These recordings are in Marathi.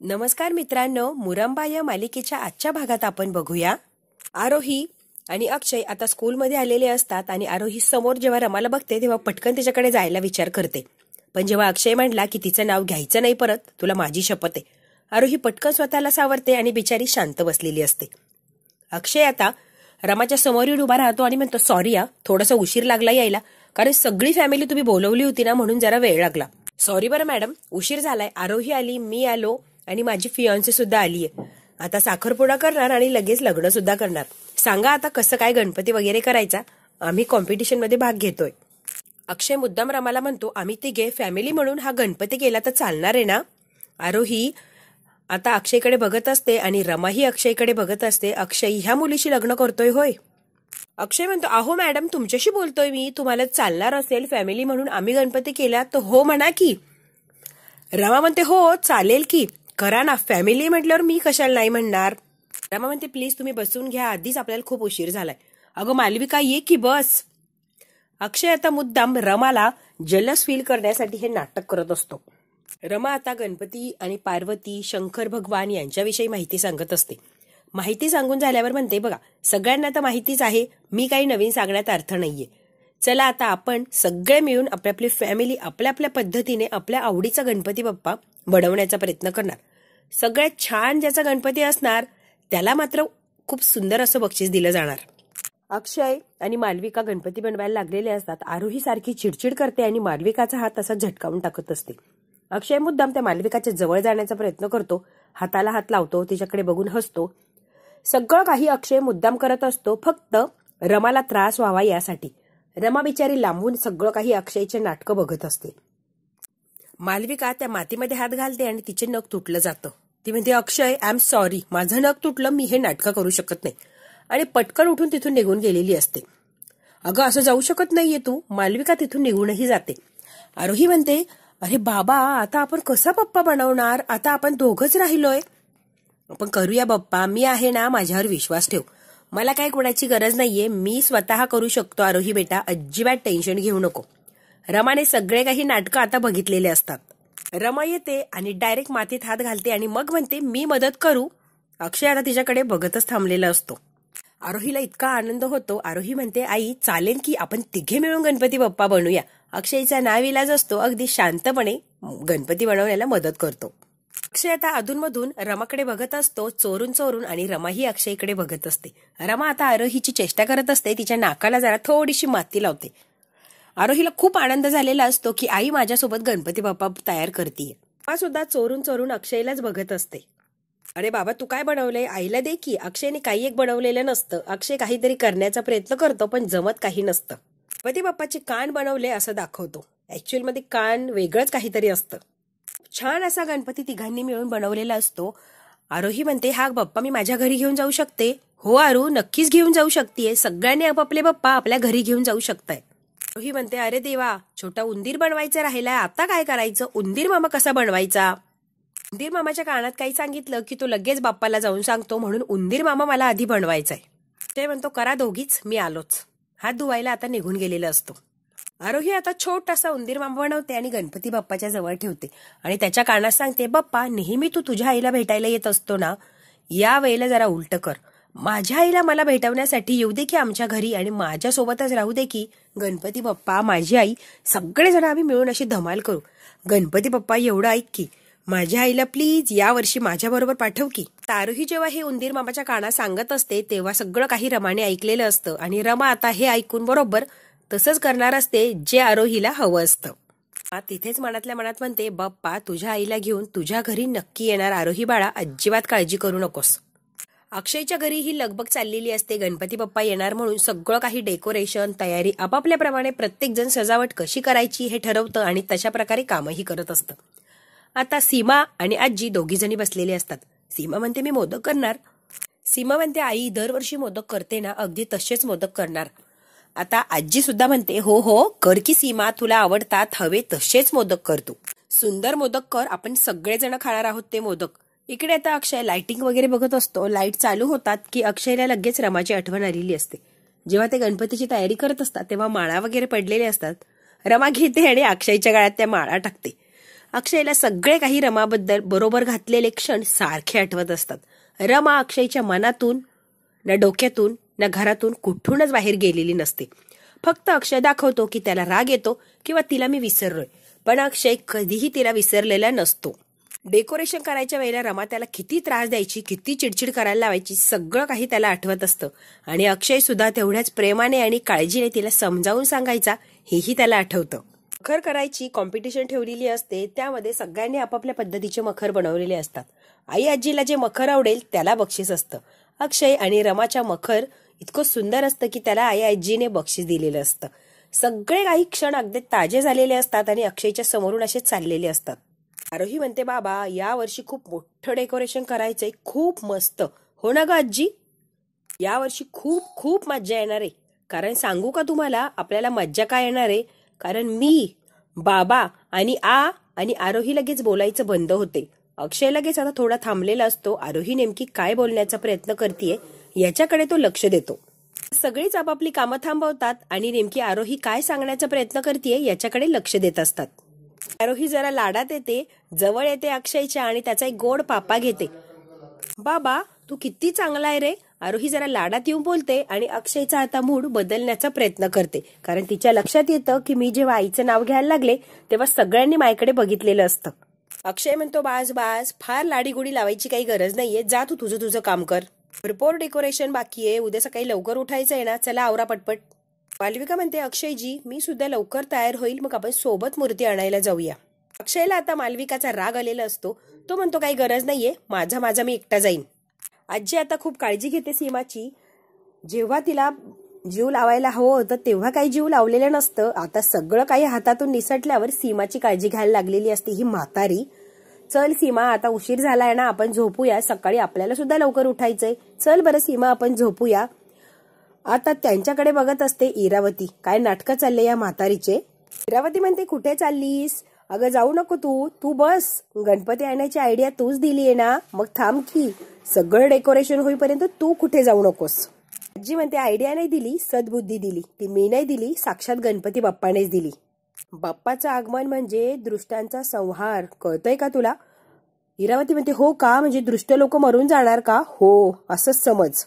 नमस्कार मित्रांनो, मुरंबा या मालिकेच्या आजच्या भागात आपण बघूया. आरोही आणि अक्षय आता स्कूलमध्ये आलेले असतात आणि आरोही समोर जेव्हा रमाला बघते तेव्हा पटकन तिच्याकडे जायला विचार करते. पण जेव्हा अक्षय म्हणला की तिचं नाव घ्यायचं नाही परत, तुला माझी शपथ आहे, आरोही पटकन स्वतःला सावरते आणि बिचारी शांत बसलेली असते. अक्षय आता रमाच्या समोर येऊन उभा राहतो आणि म्हणतो, सॉरी थोडासा उशीर लागला यायला, कारण सगळी फॅमिली तुम्ही बोलवली होती ना, म्हणून जरा वेळ लागला. सॉरी बरं मॅडम, उशीर झालाय. आरोही आली, मी आलो आणि माझी फियांसी सुद्धा आलीये. आता साखरपुडा करणार आणि लगेच लग्न सुद्धा करणार. सांगा आता कसं काय गणपती वगैरे करायचा, आम्ही कॉम्पिटिशन मध्ये भाग घेतोय. अक्षय मुद्दाम रमाला म्हणतो, आम्ही तिघे फॅमिली म्हणून हा गणपती केला तर चालणार आहे ना. आरोही आता अक्षयकडे बघत असते आणि रमाही अक्षयकडे बघत असते. अक्षय ह्या मुलीशी लग्न करतोय होय? अक्षय म्हणतो, अहो मॅडम तुमच्याशी बोलतोय मी, तुम्हाला चालणार असेल फॅमिली म्हणून आम्ही गणपती केला तर हो म्हणा की. रमा म्हणते, हो चालेल की, करा ना, फॅमिली म्हटल्यावर मी कशाला नाही म्हणणार. रमा म्हणते, प्लीज तुम्ही बसून घ्या, आधीच आपल्याला खूप उशीर झालाय. अगं मालविका ये की बस. अक्षय आता मुद्दाम रमाला जलस फील करण्यासाठी हे नाटक करत असतो. रमा आता गणपती आणि पार्वती, शंकर भगवान यांच्याविषयी माहिती सांगत असते. माहिती सांगून झाल्यावर म्हणते, बघा सगळ्यांना तर माहितीच आहे, मी काही नवीन सांगण्यात अर्थ नाहीये. चला आता आपण सगळे मिळून आपली फॅमिली आपल्या आपल्या पद्धतीने आपल्या आवडीचा गणपती बाप्पा बनवण्याचा प्रयत्न करणार. सगळ्यात छान ज्याचा गणपती असणार त्याला मात्र खूप सुंदर असं बक्षीस दिलं जाणार. अक्षय आणि मालविका गणपती बनवायला लागलेले असतात. आरोही सारखी चिडचिड करते आणि मालविकाचा हात असा झटकावून टाकत असते. अक्षय मुद्दाम त्या मालविकाच्या जवळ जाण्याचा प्रयत्न करतो, हाताला हात लावतो, तिच्याकडे बघून हसतो. सगळं काही अक्षय मुद्दाम करत असतो, फक्त रमाला त्रास व्हावा यासाठी. रमा बिचारी लांबून सगळं काही अक्षयचे नाटकं बघत असते. मालविका त्या मातीमध्ये हात घालते आणि तिचे नख तुटलं जातं. ती म्हणते, अक्षय आय एम सॉरी, माझं नख तुटलं, मी हे नाटकं करू शकत नाही, आणि पटकन उठून तिथून निघून गेलेली असते. अगं असं जाऊ शकत नाहीये तू. मालविका तिथून निघूनही जाते. आरोही म्हणते, अरे बाबा आता आपण कसा बाप्पा बनवणार, आता आपण दोघच राहिलोय. आपण करूया बाप्पा, मी आहे ना, माझ्यावर विश्वास ठेव, मला काय कोणाची गरज नाहीये, मी स्वतः करू शकतो. आरोही बेटा अजिबात टेन्शन घेऊ नको. रमाने सगळे काही नाटकं आता बघितलेले असतात. रमा येते आणि डायरेक्ट मातीत हात घालते आणि मग म्हणते, मी मदत करू. अक्षय आता तिच्याकडे बघतच थांबलेला असतो. आरोहीला इतका आनंद होतो. आरोही म्हणते, आई चालेल की, आपण तिघे मिळून गणपती बाप्पा बनवूया. अक्षयचा नाविलाज असतो, अगदी शांतपणे गणपती बनवण्याला मदत करतो. अक्षय आता अधूनमधून रमाकडे बघत असतो, चोरून चोरून, आणि रमाही अक्षयकडे बघत असते. रमा आता आरोहीची चेष्टा करत असते, तिच्या नाकाला जरा थोडीशी माती लावते. आरोहीला खूप आनंद झालेला असतो की आई माझ्यासोबत गणपती बाप्पा तयार करतीये. रमा सुद्धा चोरून चोरून अक्षयलाच बघत असते. अरे बाबा तू काय बनवलंय, आईला दे की. अक्षयने काही एक बनवलेलं नसतं. अक्षय काहीतरी करण्याचा प्रयत्न करतो पण जमत काही नसतं. गणपती बाप्पाचे कान बनवले असं दाखवतो, ऍक्च्युअल मध्ये कान वेगळंच काहीतरी असतं. छान असा गणपती तिघांनी मिळून बनवलेला असतो. आरोही म्हणते, हा बाप्पा मी माझ्या घरी घेऊन जाऊ शकते? हो आरू, नक्कीच घेऊन जाऊ शकतेय, सगळ्यांनी आपापले बाप्पा आपल्या घरी घेऊन जाऊ शकताय. आरोही म्हणते, अरे देवा, छोटा उंदीर बनवायचा राहिलाय, आता काय करायचं, उंदीर मामा कसा बनवायचा? उंदीर मामाच्या कानात काही सांगितलं की तो लगेच बाप्पाला जाऊन सांगतो, म्हणून उंदीर मामा मला आधी बनवायचाय. ते म्हणतो, करा दोघीच, मी आलोच. हात धुवायला आता निघून गेलेला असतो. आरोही आता छोटासा उंदीर मामा बनवते आणि गणपती बाप्पाच्या जवळ ठेवते आणि त्याच्या कानात सांगते, बाप्पा नेहमी तू तुझ्या आईला भेटायला येत असतो ना, या वेळेला जरा उलट कर. माझ्या आईला मला भेटवण्यासाठी येऊ दे की आमच्या घरी, आणि माझ्यासोबतच राहू दे की. गणपती बाप्पा, माझी आई, सगळेजण आम्ही मिळून अशी धमाल करू. गणपती बाप्पा एवढं ऐक की, माझ्या आईला प्लीज या वर्षी माझ्या बरोबर पाठव की. आरोही जेव्हा हे उंदीर मामाच्या कानात सांगत असते तेव्हा सगळं काही रमाने ऐकलेलं असतं आणि रमा आता हे ऐकून बरोबर तसंच करणार असते जे आरोहीला हवं असतं. तिथेच मनातल्या मनात म्हणते, बाप्पा तुझ्या आईला घेऊन तुझ्या घरी नक्की येणार आरोही बाळा, अजिबात काळजी करू नकोस. अक्षयच्या घरी ही लगबग चाललेली असते. गणपती बाप्पा येणार म्हणून सगळं काही डेकोरेशन, तयारी आपापल्याप्रमाणे प्रत्येक जण सजावट कशी करायची हे ठरवतं आणि तशा प्रकारे कामही करत असतं. आता सीमा आणि आजी दोघी जणी बसलेले असतात. सीमा म्हणते, मी मोदक करणार. सीमा म्हणते, आई दरवर्षी मोदक करते ना, अगदी तसेच मोदक करणार. आता आजी सुद्धा म्हणते, हो हो कर की सीमा, तुला आवडतात, हवे तसेच मोदक कर तू. सुंदर मोदक कर, आपण सगळेजण खाणार आहोत ते मोदक. इकडे आता अक्षय लाइटिंग वगैरे बघत असतो. लाईट चालू होतात की अक्षयला लगेच रमाची आठवण आलेली असते. जेव्हा ते गणपतीची तयारी करत असतात तेव्हा माळा वगैरे पडलेले असतात. रमा घेते आणि अक्षयच्या गळ्यात त्या माळा टाकते. अक्षयला सगळे काही रमाबद्दल बरोबर घातलेले क्षण सारखे आठवत असतात. रमा अक्षयच्या मनातून ना डोक्यातून ना घरातून कुठूनच बाहेर गेलेली नसते. फक्त अक्षय दाखवतो की त्याला राग येतो किंवा तिला मी विसरलोय, पण अक्षय कधीही तिला विसरलेला नसतो. डेकोरेशन करायच्या वेळेला रमा त्याला किती त्रास द्यायची, किती चिडचिड करायला लावायची, सगळं काही त्याला आठवत असतं. आणि अक्षय सुद्धा तेवढ्याच प्रेमाने आणि काळजीने तिला समजावून सांगायचा, हेही त्याला आठवतं. मखर करायची कॉम्पिटिशन ठेवलेली असते, त्यामध्ये सगळ्यांनी आपापल्या पद्धतीचे मखर बनवलेले असतात. आई आजीला जे मखर आवडेल त्याला बक्षीस असतं. अक्षय आणि रमाच्या मखर इतकं सुंदर असतं की त्याला आई आजीने बक्षीस दिलेलं असतं. सगळे काही क्षण अगदी ताजे झालेले असतात आणि अक्षयच्या समोरून असे चाललेले असतात. आरोही म्हणते, बाबा या वर्षी खूप मोठं डेकोरेशन करायचंय, खूप मस्त. हो ना ग आजी? या वर्षी खूप खूप मज्जा येणार आहे. कारण सांगू का तुम्हाला आपल्याला मज्जा काय येणार आहे? कारण मी, बाबा आणि आरोही लगेच बोलायचं बंद होते. अक्षय लगेच आता थोडा थांबलेला असतो. आरोही नेमकी काय बोलण्याचा प्रयत्न करतेय याच्याकडे तो लक्ष देतो. सगळीच आपापली कामं थांबवतात आणि नेमकी आरोही काय सांगण्याचा प्रयत्न करतेय याच्याकडे लक्ष देत असतात. आरोही जरा लाडात येते, जवळ येते अक्षयच्या आणि त्याचा एक गोड पापा घेते. बाबा तू किती चांगला आहे रे. आरोही जरा लाडात येऊन बोलते आणि अक्षयचा आता मूड बदलण्याचा प्रयत्न करते. कारण तिच्या लक्षात येतं की मी जेव्हा आईचं नाव घ्यायला लागले तेव्हा सगळ्यांनी माझ्याकडे बघितलेलं असतं. अक्षय म्हणतो, बाज बाज, फार लाडीगुडी लावायची काही गरज नाहीये, जा तू तुझं काम कर. भरपूर डेकोरेशन बाकी आहे, उद्या सकाळी लवकर उठायचं आहे ना, चला आवरा पटपट. मालविका म्हणते, अक्षयजी मी सुद्धा लवकर तयार होईल, मग आपण सोबत मूर्ती आणायला जाऊया. अक्षयला आता मालविकाचा राग आलेला असतो. तो म्हणतो काही गरज नाहीये, माझा मी एकटा जाईन. आजी आता खूप काळजी घेते सीमाची. जेव्हा तिला जीव लावायला हवं होतं तेव्हा काही जीव लावलेलं नसतं. आता सगळं काही हातातून निसटल्यावर सीमाची काळजी घ्यायला लागलेली असते ही म्हातारी. चल सीमा, आता उशीर झालाय ना, आपण झोपूया, सकाळी आपल्याला सुद्धा लवकर उठायचंय. चल बरं सीमा, आपण झोपूया. आता त्यांच्याकडे बघत असते इरावती. काय नाटकं चालले या म्हातारीचे. इरावती म्हणते, कुठे चाललीस? अगं जाऊ नको तू बस. गणपती आणायची आयडिया तूच दिलीये ना, मग थांब की. सगळं डेकोरेशन होईपर्यंत तू कुठे जाऊ नकोस. आजी म्हणते, आयडिया नाही दिली, सद्बुद्धी दिली. ती मी नाही दिली, साक्षात गणपती बाप्पानेच दिली. बाप्पाचं आगमन म्हणजे दृष्टांचा संहार, कळतंय का तुला? इरावती म्हणते, हो का, म्हणजे दृष्ट लोक मरून जाणार का? हो, असंच समज.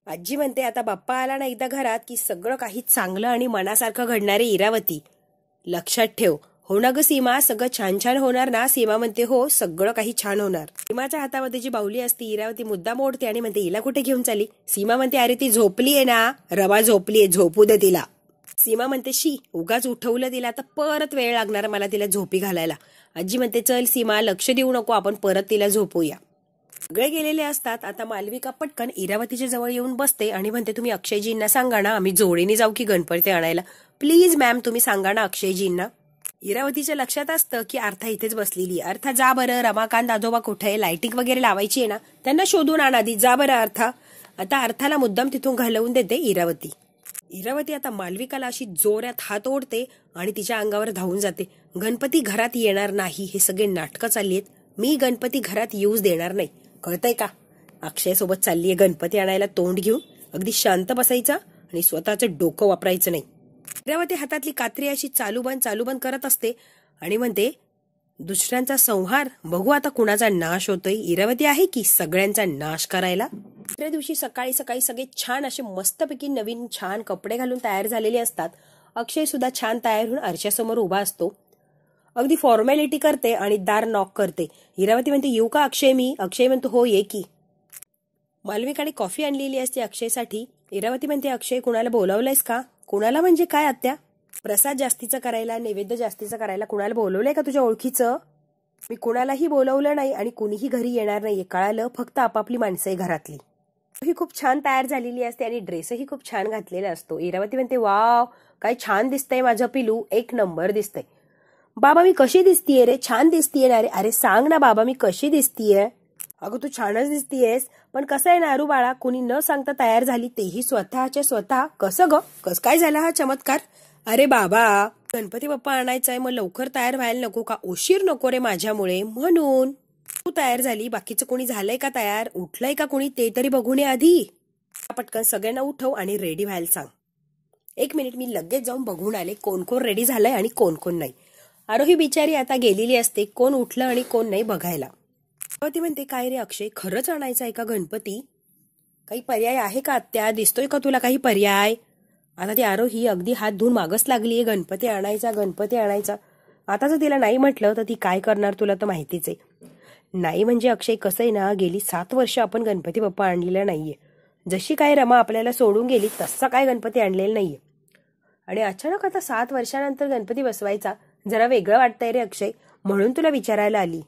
आजी म्हणते, आता बाप्पा आला ना एकदा घरात की सगळं काही चांगलं आणि मनासारखं घडणारे इरावती. लक्षात ठेव. हो ना ग सीमा, सगळं छान छान होणार ना? सीमा म्हणते, हो, सगळं काही छान होणार. सीमाच्या हातामध्ये जी बाहुली असते इरावती मुद्दा मोडते आणि म्हणते, हिला कुठे घेऊन चाली? सीमा म्हणते, अरे ती झोपलीये ना, रमा झोपलीये, झोपू दे तिला. सीमा म्हणते, शी, उगाच उठवलं तिला, आता परत वेळ लागणार मला तिला झोपी घालायला. आजी म्हणते, चल सीमा, लक्ष देऊ नको, आपण परत तिला झोपूया. सगळे गेलेले असतात. आता मालविका पटकन इरावतीच्या जवळ येऊन बसते आणि म्हणते, तुम्ही अक्षयजींना सांगा ना, आम्ही जोडीने जाऊ की गणपती आणायला. प्लीज मॅम, तुम्ही सांगा ना अक्षयजींना. इरावतीच्या लक्षात असतं की अर्था इथेच बसलेली. अर्था, जा बरं, रमाकांत आजोबा कुठे, लाइटिंग वगैरे लावायची आहे ना, त्यांना शोधून आण आधी, जा बरं अर्था. आता अर्थाला मुद्दाम तिथून घालवून देते इरावती. इरावती आता मालविकाला अशी जोरात हात ओढते आणि तिच्या अंगावर धावून जाते. गणपती घरात येणार नाही, हे सगळे नाटकं चालली आहेत. मी गणपती घरात येऊच देणार नाही, कळतंय का? अक्षय सोबत चाललीये गणपती आणायला, तोंड घेऊन अगदी शांत बसायचा आणि स्वतःचं डोकं वापरायचं नाही. इरावती हातातली कात्री अशी चालू बंद करत असते आणि म्हणते, दुसऱ्यांचा संहार, बघू आता कुणाचा नाश होतोय. इरावती आहे की सगळ्यांचा नाश करायला. दुसऱ्या दिवशी सकाळी सगळे छान असे मस्तपैकी नवीन छान कपडे घालून तयार झालेले असतात. अक्षय सुद्धा छान तयार होऊन आरशासमोर उभा असतो. अगदी फॉर्मॅलिटी करते आणि दार नॉक करते. इरावती म्हणते, येऊ का अक्षय मी? अक्षय म्हणतो, हो ये की. मालविकाने कॉफी आणलेली असते अक्षयसाठी. इरावती म्हणते, अक्षय कुणाला बोलावलंयस का? कुणाला म्हणजे काय आत्या? प्रसाद जास्तीचा करायला, नैवेद्य जास्तीचा करायला कुणाला बोलवलंय का तुझ्या ओळखीचं? मी कुणालाही बोलवलं नाही आणि कुणीही घरी येणार नाहीये, कळालं? फक्त आपापली माणसं आहे घरातली. ही खूप छान तयार झालेली असते आणि ड्रेसही खूप छान घातलेला असतो. इरावती म्हणते, वाव, काय छान दिसतंय माझं पिलू, एक नंबर दिसतंय. बाबा मी कशी दिसतीये रे? छान दिसतीये ना रे? अरे सांग ना बाबा, मी कशी दिसतीये? अगं तू छानच दिसतीयेस, पण कसं आहे नारू बाळा, कुणी न सांगता तयार झाली, तेही स्वतःच्या स्वतः. कसं ग, कस काय झाला हा चमत्कार? अरे बाबा, गणपती बाप्पा आणायचाय, मग लवकर तयार व्हायला नको का? उशीर नको रे माझ्यामुळे, म्हणून तू तयार झाली. बाकीचं कोणी झालंय का तयार? उठलंय का कोणी? ते तरी बघून ये आधी. पटकन सगळ्यांना उठव आणि रेडी व्हायला सांग. 1 मिनिट, मी लगेच जाऊन बघून आले कोण कोण रेडी झालंय आणि कोण कोण नाही. आरोही बिचारी आता गेलेली असते, कोण उठलं आणि कोण नाही बघायला. ती म्हणते, काय रे अक्षय, खरंच आणायचा आहे का गणपती? काही पर्याय आहे का आत्या? दिसतोय का तुला काही पर्याय? आता ती आरोही अगदी हात धुवून मागच लागलीये, गणपती आणायचा, गणपती आणायचा. आता जर तिला नाही म्हटलं तर ती काय करणार तुला तर माहितीच आहे. नाही म्हणजे अक्षय, कसं आहे ना, गेली 7 वर्ष आपण गणपती बाप्पा आणलेला नाहीये. जशी काय रमा आपल्याला सोडून गेली तसा काय गणपती आणलेला नाहीये. आणि अचानक आता 7 वर्षानंतर गणपती बसवायचा, जरा वेगळं वाटतंय रे अक्षय, म्हणून तुला विचारायला आली.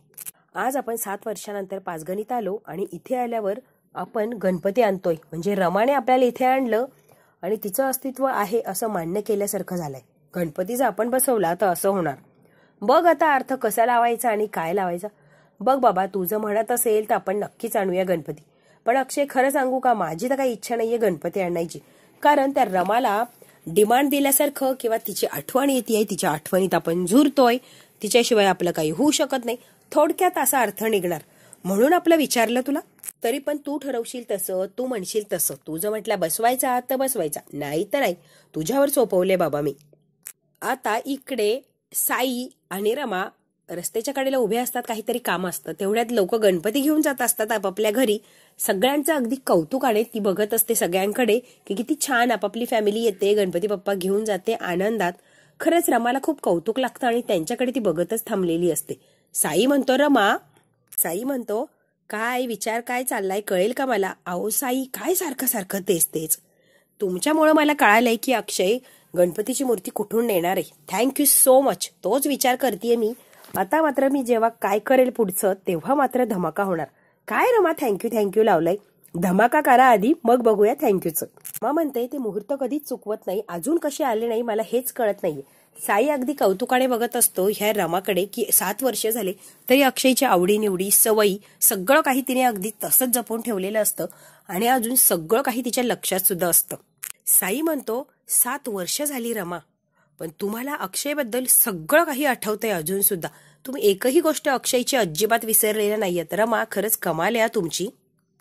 आज आपण 7 वर्षानंतर पाचगणीत आलो आणि इथे आल्यावर आपण गणपती आणतोय, म्हणजे रमाने आपल्याला इथे आणलं आणि तिचं अस्तित्व आहे असं मान्य केल्यासारखं झालंय. गणपती जर आपण बसवला तर असं होणार. बघ आता अर्थ कसा लावायचा आणि काय लावायचा. बघ बाबा, तुझं म्हणत असेल तर आपण नक्कीच आणूया गणपती. पण अक्षय, खरं सांगू का, माझी तर काही इच्छा नाहीये गणपती आणायची. कारण त्या रमाला डिमांड दिल्यासारखं किंवा तिची आठवण येते, तिच्या आठवणीत आपण झुरतोय, तिच्याशिवाय आपलं काही होऊ शकत नाही, थोडक्यात असा अर्थ निघणार. म्हणून आपलं विचारलं तुला. तरी पण तू ठरवशील तसं, तू म्हणशील तसं. तू जर म्हटलं बसवायचा तर बसवायचा, नाही तर नाही. तुझ्यावर सोपवले बाबा मी. आता इकडे साई आणि रमा रस्त्याच्या कडेला उभे असतात, काहीतरी काम असतं. तेवढ्यात लोक गणपती घेऊन जात असतात आपापल्या घरी. सगळ्यांचं अगदी कौतुकाने ती बघत असते सगळ्यांकडे की किती छान आपापली फॅमिली येते, गणपती बाप्पा घेऊन जाते आनंदात. खरंच रमाला खूप कौतुक लागतं आणि त्यांच्याकडे ती बघतच थांबलेली असते. साई म्हणतो, रमा. साई म्हणतो, काय विचार काय चाललाय, कळेल का मला? अहो साई, काय सारखं सारखं तेच तेच. तुमच्यामुळे मला कळालंय की अक्षय गणपतीची मूर्ती कुठून नेणार आहे. Thank you so much. तोच विचार करतेय मी. आता मात्र मी जेव्हा काय करेल पुढचं तेव्हा मात्र धमाका होणार. काय रमा थँक्यू लावलंय? धमाका करा आधी, मग बघूया थँक्यूचं. रमा म्हणते, ते मुहूर्त कधीच चुकवत नाही. अजून कसे आले नाही मला हेच कळत नाहीये. साई अगदी कौतुकाने बघत असतो ह्या रमाकडे की 7 वर्ष झाले तरी अक्षयच्या आवडीनिवडी, सवयी, सगळं काही तिने अगदी तसंच जपून ठेवलेलं असतं आणि अजून सगळं काही तिच्या लक्षात सुद्धा असतं. साई म्हणतो, 7 वर्ष झाली रमा, पण तुम्हाला अक्षयबद्दल सगळं काही आठवतंय अजून सुद्धा. तुम्ही एकही गोष्ट अक्षयची अजिबात विसरलेल्या नाहीयेत. रमा, खरंच कमाल आहे तुमची.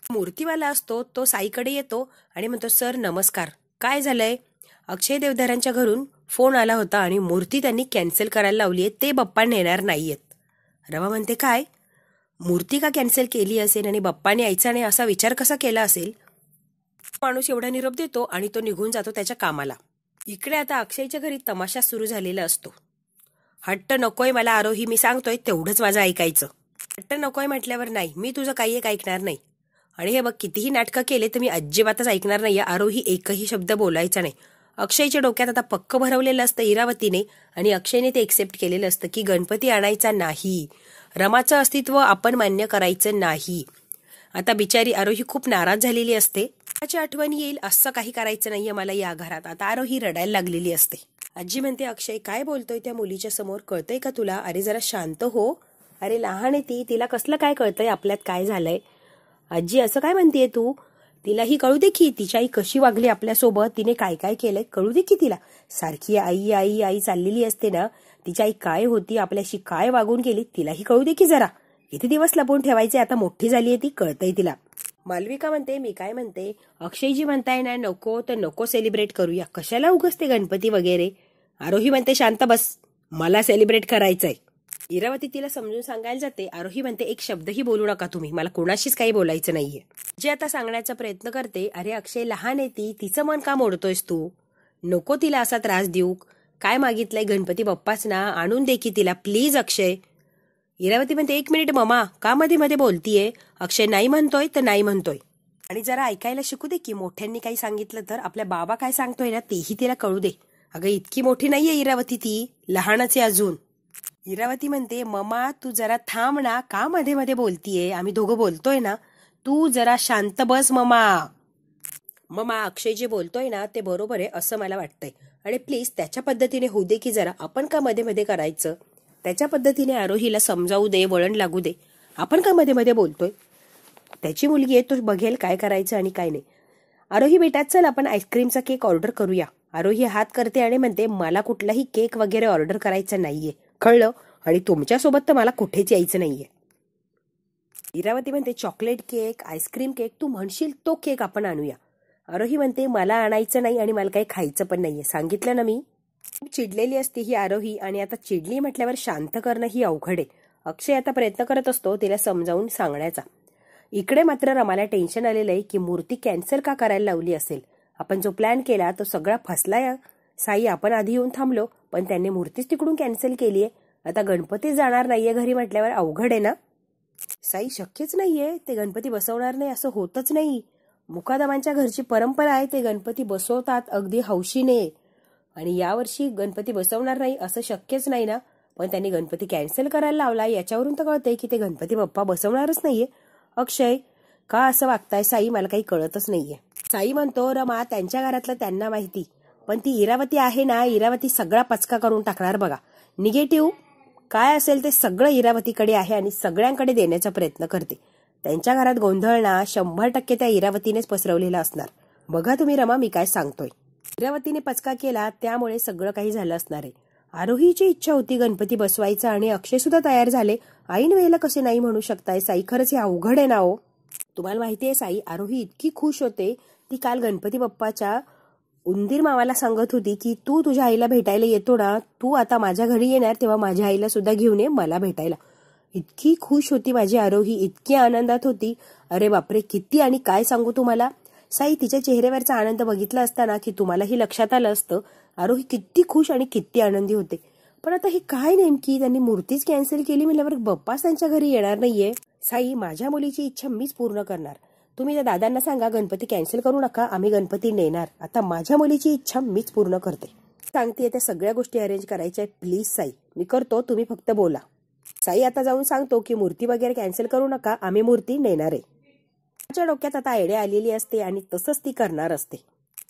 मूर्तीवाला असतो तो साईकडे येतो आणि म्हणतो, सर नमस्कार. काय झालंय? अक्षय देवधरांच्या घरून फोन आला होता आणि मूर्ती त्यांनी कॅन्सल करायला लावलीये, ते बाप्पा नेणार नाहीयेत. रमा म्हणते, काय? मूर्ती का कॅन्सल केली असेल आणि बाप्पाने यायचा नाही असा विचार कसा केला असेल? माणूस एवढा निरोप देतो आणि तो निघून जातो त्याच्या कामाला. इकडे आता अक्षयच्या घरी तमाशा सुरू झालेला असतो. हट्ट नकोय मला आरोही, मी सांगतोय तेवढंच माझं ऐकायचं. हट्ट नकोय म्हटल्यावर नाही, मी तुझं काही एक ऐकणार नाही. आणि हे बघ, कितीही नाटकं केले तर मी अजिबातच ऐकणार नाही. आरोही एकही शब्द बोलायचा नाही. अक्षयच्या डोक्यात आता पक्क भरवलेलं असतं इरावतीने आणि अक्षयने ते एक्सेप्ट केलेलं असतं की गणपती आणायचा नाही, रमाचं अस्तित्व आपण मान्य करायचं नाही. आता बिचारी आरोही खूप नाराज झालेली असते. त्याची आठवण येईल असं काही करायचं नाहीये मला या घरात. आता आरोही रडायला लागलेली असते. आजी म्हणते, अक्षय काय बोलतोय त्या मुलीच्या समोर, कळतंय का तुला? अरे जरा शांत हो. अरे लहान आहे ती, तिला कसलं काय कळतंय आपल्यात काय झालंय? आजी असं काय म्हणतेय तू? तिलाही कळू दे की तिची आई कशी वागली आपल्यासोबत, तिने काय काय केलंय कळू दे की तिला. सारखी आई आई आई चाललेली असते ना, तिची आई काय होती, आपल्याशी काय वागून गेली, तिलाही कळू दे की जरा. किती दिवस लपवून ठेवायचे, आता मोठी झालीये ती, कळतंय तिला. मालविका म्हणते, मी काय म्हणते, अक्षयजी म्हणताय ना नको तर नको सेलिब्रेट करूया, कशाला उगाच ते गणपती वगैरे. आरोही म्हणते, शांत बस, मला सेलिब्रेट करायचंय. इरावती तिला समजून सांगायला जाते. आरोही म्हणते, एक शब्दही बोलू नका तुम्ही, मला कोणाशीच काही बोलायचं नाहीये. जे आता सांगण्याचा प्रयत्न करते, अरे अक्षय लहान आहे ती, तिचं मन का मोडतोयस तू? नको तिला असा त्रास देऊ. काय मागितलंय, गणपती बाप्पाच ना, आणून दे की तिला प्लीज अक्षय. इरावती म्हणते, 1 मिनिट ममा, का मध्ये मध्ये बोलतीये? अक्षय नाही म्हणतोय तर नाही म्हणतोय, आणि जरा ऐकायला शिकू दे की. मोठ्यांनी काही सांगितलं तर आपल्या बाबा काय सांगतोय ना तेही तिला कळू दे. अगं इतकी मोठी नाहीये इरावती ती, लहानच आहे अजून. इरावती म्हणते, ममा तू जरा थांब ना, का मध्ये मध्ये बोलतीये, आम्ही दोघं बोलतोय ना, तू जरा शांत बस ममा. ममा अक्षय जे बोलतोय ना ते बरोबर आहे असं मला वाटतंय, आणि प्लीज त्याच्या पद्धतीने होऊ दे की जरा, आपण का मध्ये मध्ये करायचं. त्याच्या पद्धतीने आरोहीला समजावू दे, वळण लागू दे, आपण का मध्ये मध्ये बोलतोय. त्याची मुलगी आहे, तो बघेल काय करायचं आणि काय नाही. आरोही बेटा चल आपण आईस्क्रीमचा केक ऑर्डर करूया. आरोही हात करते आणि म्हणते, मला कुठलाही केक वगैरे ऑर्डर करायचा नाहीये, कळलं, आणि तुमच्यासोबत तर मला कुठेच यायचं नाहीये. इरावती म्हणते, चॉकलेट केक, आईस्क्रीम केक, तू म्हणशील तो केक आपण आणूया. आरोही म्हणते, मला आणायचं नाही आणि मला काही खायचं पण नाहीये, सांगितलं ना मी. खूप चिडलेली असते ही आरोही आणि आता चिडली म्हटल्यावर शांत करणं ही अवघड आहे. अक्षय आता प्रयत्न करत असतो तिला समजावून सांगण्याचा. इकडे मात्र रमाला टेन्शन आलेलं आहे की मूर्ती कॅन्सल का करायला लावली असेल. आपण जो प्लॅन केला तो सगळा फसलाय. साई आपण आधी येऊन थांबलो पण त्यांनी मूर्तीच तिकडून कॅन्सल केलीये. आता गणपती जाणार नाहीये घरी म्हटल्यावर अवघड आहे ना. साई शक्यच नाहीये, ते गणपती बसवणार नाही असं होतच नाही. मुकादमांच्या घरची परंपरा आहे, ते गणपती बसवतात अगदी हौशीने. आणि यावर्षी गणपती बसवणार नाही असं शक्यच नाही ना. पण त्यांनी गणपती कॅन्सल करायला लावला याच्यावरून तर कळतंय की ते गणपती बाप्पा बसवणारच नाहीये. अक्षय का असं वागताय साई, मला काही कळतच नाहीये. साई म्हणतो रमा त्यांच्या घरातलं त्यांना माहिती, पण ती इरावती आहे ना, इरावती सगळा पचका करून टाकणार बघा. निगेटिव्ह काय असेल ते सगळं इरावतीकडे आहे आणि सगळ्यांकडे देण्याचा प्रयत्न करते. त्यांच्या घरात गोंधळ ना 100% त्या इरावतीनेच पसरवलेला असणार. बघा तुम्ही रमा मी काय सांगतोय. इरावतीने पचका केला त्यामुळे सगळं काही झालं असणार आहे. आरोहीची इच्छा होती गणपती बसवायचा आणि अक्षय सुद्धा तयार झाले. ऐन वेळेला कसे नाही म्हणू शकताय साई, खरंच हे अवघड आहे ना हो. तुम्हाला माहितीये साई, आरोही इतकी खुश होते ती काल गणपती बाप्पाच्या उंदीर मामाला सांगत होती की तू तुझ्या आईला भेटायला येतो ना, तू आता माझ्या घरी येणार तेव्हा माझ्या आईला सुद्धा घेऊन ये मला भेटायला. इतकी खुश होती माझी आरोही, इतकी आनंदात होती. अरे बापरे किती आणि काय सांगू तुम्हाला साई, तिच्या चेहऱ्यावरचा आनंद बघितला असताना की तुम्हालाही लक्षात आलं असतं आरोही किती खुश आणि किती आनंदी होते. पण आता हे काय नेमकी त्यांनी मूर्तीच कॅन्सल केली म्हटल्यावर बाप्पाच त्यांच्या घरी येणार नाहीये. साई माझ्या मुलीची इच्छा मीच पूर्ण करणार. तुम्ही त्या दादांना सांगा गणपती कॅन्सल करू नका, आम्ही गणपती नेणार. आता माझ्या मुलीची इच्छा मीच पूर्ण करते. सांगते त्या सगळ्या गोष्टी अरेंज करायच्या प्लीज साई, मी करतो तुम्ही फक्त बोला. साई आता जाऊन सांगतो की मूर्ती वगैरे कॅन्सल करू नका, आम्ही मूर्ती नेणार आहे. त्याच्या डोक्यात आता आयडिया आलेली असते आणि तसंच ती करणार असते.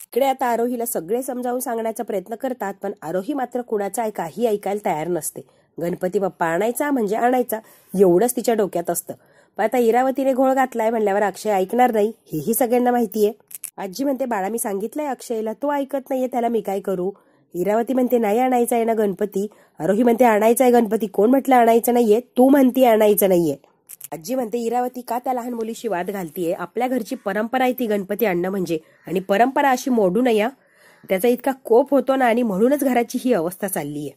इकडे आता आरोहीला सगळे समजावून सांगण्याचा प्रयत्न करतात पण आरोही मात्र कुणाचा काही ऐकायला तयार नसते. गणपती बाप्पा आणायचा म्हणजे आणायचा एवढंच तिच्या डोक्यात असतं. पण आता इरावतीने घोळ घातलाय म्हणल्यावर अक्षय ऐकणार नाही हेही सगळ्यांना माहितीये. आजी म्हणते बाळा मी सांगितलंय अक्षयला, तो ऐकत नाहीये, त्याला मी काय करू. इरावती म्हणते नाही आणायचा आहे ना गणपती. आरोही म्हणते आणायचा आहे गणपती. कोण म्हटलं आणायचं नाहीये, तू म्हणती आणायचं नाहीये. आजी म्हणते इरावती का त्या लहान मुलीशी वाद घालतीये, आपल्या घरची परंपरा आहे ती गणपती आणणं म्हणजे, आणि परंपरा अशी मोडू नये. त्याचा इतका कोप होतो ना आणि म्हणूनच घराची ही अवस्था चाललीये.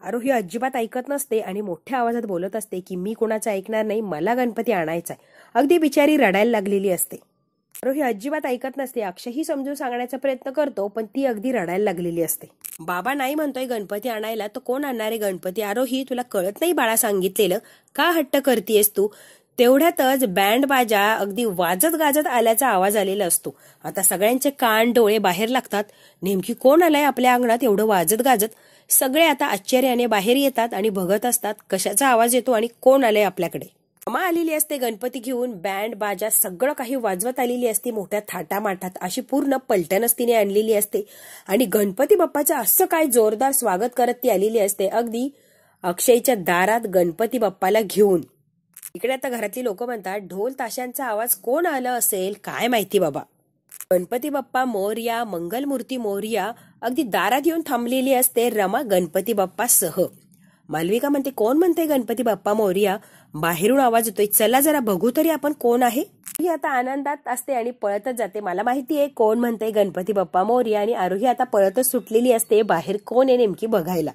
आरोही अजिबात ऐकत नसते आणि मोठ्या आवाजात बोलत असते की मी कोणाचं ऐकणार नाही, मला गणपती आणायचा आहे. अगदी बिचारी रडायला लागलेली असते. आरोही अजिबात ऐकत नसते. अक्षयही समजून सांगण्याचा प्रयत्न करतो पण ती अगदी रडायला लागलेली असते. बाबा नाही म्हणतोय गणपती आणायला, तर कोण आणणार आहे गणपती. आरोही तुला कळत नाही बाळा सांगितलेलं, का हट्ट करतेयस तू. तेवढ्यातच बँड बाजा अगदी वाजत गाजत आल्याचा आवाज आलेला असतो. आता सगळ्यांचे कान डोळे बाहेर लागतात. नेमकी कोण आलाय आपल्या अंगणात एवढं वाजत गाजत. सगळे आता आश्चर्याने बाहेर येतात आणि बघत असतात कशाचा आवाज येतो आणि कोण आलंय आपल्याकडे. रमा आलेली असते गणपती घेऊन, बँड बाजा सगळं काही वाजवत आलेली असते मोठ्या थाटामाठात. अशी पूर्ण पलटणच तिने आणलेली असते आणि गणपती बाप्पाचं असं काय जोरदार स्वागत करत ती आलेली असते अगदी अक्षयच्या दारात गणपती बाप्पाला घेऊन. इकडे आता घरातली लोक म्हणतात ढोल ताशांचा आवाज कोण आलं असेल काय माहिती बाबा. गणपती बाप्पा मोरया, मंगलमूर्ती मोरया अगदी दारात येऊन थांबलेली असते रमा गणपती बाप्पा सह. मालविका म्हणते कोण म्हणते गणपती बाप्पा मोरया. बाहेरून आवाज येतोय, चला जरा बघू तरी आपण कोण आहे. ही आता आनंदात असते आणि पळतच जाते. मला माहितीये कोण म्हणते गणपती बाप्पा मोरया आणि आरोही आता पळतच सुटलेली असते बाहेर कोण आहे नेमकी बघायला.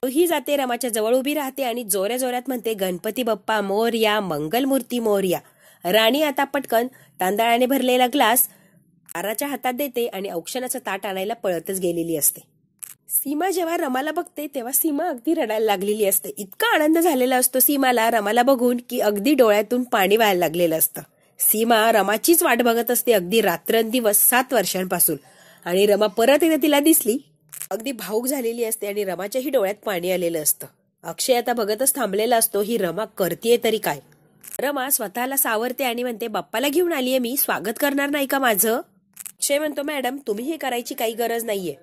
ही जाते रमाच्या जवळ उभी राहते आणि जोऱ्या जोऱ्यात म्हणते गणपती बाप्पा मोरया, मंगलमूर्ती मोरया. राणी आता पटकन तांदळाने भरलेला ग्लास आराच्या हातात देते आणि औक्षणाचं ताट आणायला पळतच गेलेली असते. सीमा जेव्हा रमाला बघते तेव्हा सीमा अगदी रडायला लागलेली असते. इतका आनंद झालेला असतो सीमाला रमाला बघून की अगदी डोळ्यातून पाणी व्हायला लागलेलं असतं. सीमा रमाचीच वाट बघत असते अगदी रात्रंदिवस 7 वर्षांपासून. आणि रमा परत एकदा तिला दिसली अगदी भाऊक झालेली असते आणि रमाच्याही डोळ्यात पाणी आलेलं असतं. अक्षय आता बघतच थांबलेला असतो ही रमा करतेय तरी काय. रमा स्वतःला सावरते आणि म्हणते बाप्पाला घेऊन आलीये मी, स्वागत करणार नाही का माझं. अक्षय म्हणतो मॅडम तुम्ही हे करायची काही गरज नाहीये.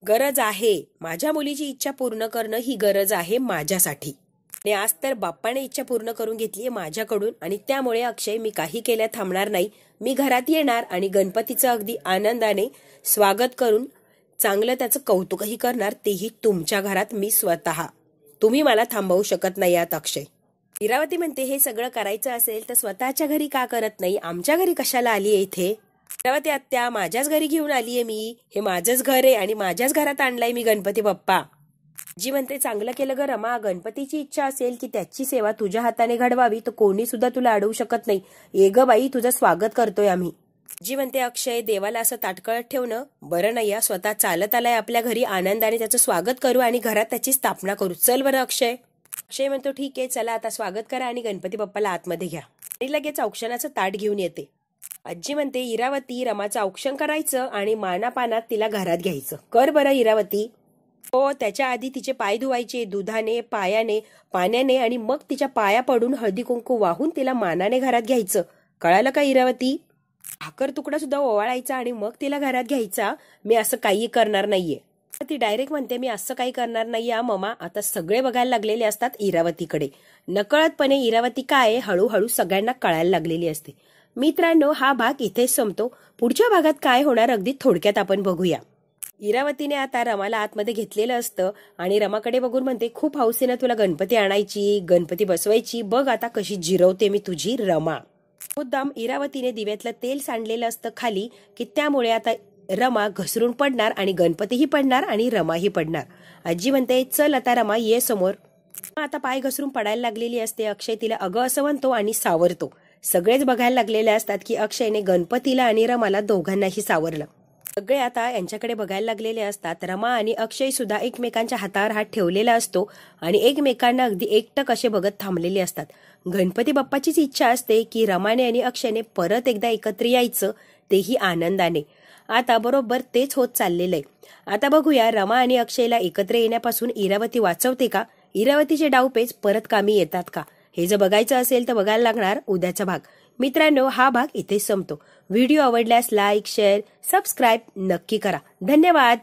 गरज आहे, माझ्या मुलीची इच्छा पूर्ण करणं ही गरज आहे माझ्यासाठी. आणि आज तर बाप्पाने इच्छा पूर्ण करून घेतलीये माझ्याकडून आणि त्यामुळे अक्षय मी काही केल्या थांबणार नाही. मी घरात येणार आणि गणपतीचं अगदी आनंदाने स्वागत करून चांगलं त्याचं कौतुकही करणार, तेही तुमच्या घरात मी स्वतः. तुम्ही मला थांबवू शकत नाही आहात अक्षय. इरावती म्हणते हे सगळं करायचं असेल तर स्वतःच्या घरी का करत नाही, आमच्या घरी कशाला आलीये इथे. इरावती आत्या, माझ्याच घरी घेऊन आलीये मी. हे माझंच घर आहे आणि माझ्याच घरात आणलाय मी गणपती बाप्पा. आजी म्हणते, चांगलं केलं ग रमा. गणपतीची इच्छा असेल की त्याची सेवा तुझ्या हाताने घडवावी तर कोणी सुद्धा तुला अडवू शकत नाही. ये ग बाई, तुझं स्वागत करतोय आम्ही. जी म्हणते, अक्षय, देवाला असं ताटकळत ठेवणं बरं नाही. स्वतः चालत आलाय आपल्या घरी, आनंदाने त्याचं स्वागत करू आणि घरात त्याची स्थापना करू. चल बरं अक्षय. अक्षय म्हणतो, ठीक आहे, चला आता स्वागत करा आणि गणपती बाप्पाला आतमध्ये घ्या. आणि लगेच औक्षणाचं ताट घेऊन येते. आजी म्हणते, इरावती, रमाचं औक्षण करायचं आणि मानापानात तिला घरात घ्यायचं. कर बरं इरावती. हो, त्याच्या आधी तिचे पाय धुवायचे दुधाने, पाण्याने आणि मग तिच्या पाया पडून हळदी कुंकू वाहून तिला मानाने घरात घ्यायचं. कळालं का इरावती? भाकर तुकडा सुद्धा ओवाळायचा आणि मग तिला घरात घ्यायचा. मी असं काही करणार नाहीये. ती डायरेक्ट म्हणते, मी असं काही करणार नाहीये मामा. आता सगळे बघायला लागलेले असतात इरावतीकडे. नकळतपणे इरावती काय हळूहळू सगळ्यांना कळायला लागलेली असते. मित्रांनो, हा भाग इथेच संपतो. पुढच्या भागात काय होणार अगदी थोडक्यात आपण बघूया. इरावतीने आता रमाला आतमध्ये घेतलेलं असतं आणि रमाकडे बघून म्हणते, खूप हौसेनं तुला गणपती आणायची, गणपती बसवायची. बघ आता कशी जिरवते मी तुझी रमा. मुद्दाम इरावतीने दिव्यातलं तेल सांडलेलं असतं खाली की त्यामुळे आता रमा घसरून पडणार आणि गणपतीही पडणार आणि रमाही पडणार. आजी म्हणते, चल आता रमा, ये समोर. आता पाय घसरून पडायला लागलेली असते. अक्षय तिला अगं असं म्हणतो आणि सावरतो. सगळेच बघायला लागलेले असतात की अक्षयने गणपतीला आणि रमाला दोघांनाही सावरलं. सगळे आता यांच्याकडे बघायला लागलेले असतात. रमा आणि अक्षय सुद्धा एकमेकांच्या हातावर हात ठेवलेला असतो आणि एकमेकांना अगदी एकटक असे बघत थांबलेले असतात. गणपती बाप्पाचीच इच्छा असते की रमाने आणि अक्षयने परत एकदा एकत्र यायचं, तेही आनंदाने. आता बरोबर तेच होत चाललेलं आहे. आता बघूया रमा आणि अक्षयला एकत्र येण्यापासून इरावती वाचवते का? इरावतीचे डावपेच परत कामी येतात का? हे जर बघायचं असेल तर बघायला लागणार उद्याचा भाग. मित्रांनो, हा भाग इथेच संपतो. व्हिडिओ आवडल्यास लाईक, शेअर, सबस्क्राईब नक्की करा. धन्यवाद.